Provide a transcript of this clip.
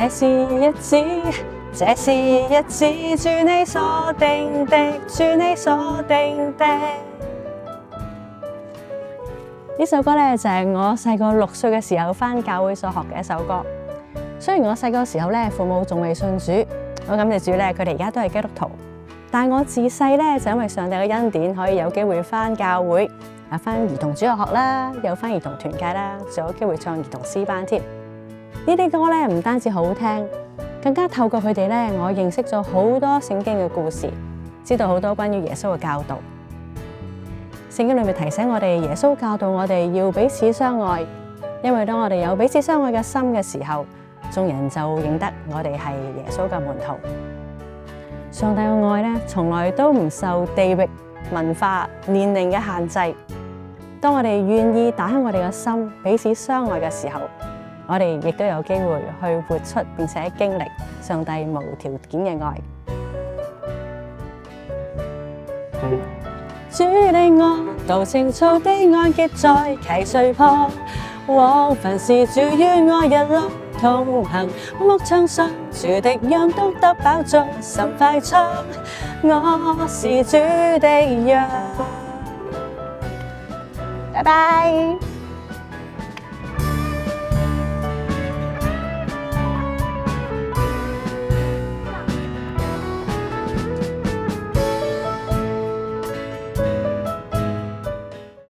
這是日子，這是日子，主你所定的，主你所定的。呢首歌咧就係我細個6歲嘅時候返教會所學嘅一首歌。雖然我細個時候咧父母仲未信主，我感謝主咧佢哋而家都係基督徒。但我自細咧就因為上帝嘅恩典，可以有機會返教會，返兒童主日學啦，又返兒童團契啦，仲有機會唱兒童詩班添。呢啲歌咧唔單止好聽，更加透過佢哋咧，我認識咗好多聖經嘅故事，知道好多關於耶穌嘅教導。聖經裏面提醒我哋，耶穌教導我哋要彼此相愛，因為當我哋有彼此相愛嘅心嘅時候，眾人就認得我哋係耶穌嘅門徒。上帝嘅愛咧，從來都唔受地域、文化、年齡嘅限制。當我哋願意打開我哋嘅心，彼此相愛嘅時候，我哋亦都有機會去活出並且經歷上帝無條件嘅愛。主的愛，道情操的愛結在溪水旁，往凡事主與我一路同行，牧場上主的羊都得飽足，心快樂，我是主的羊。拜拜。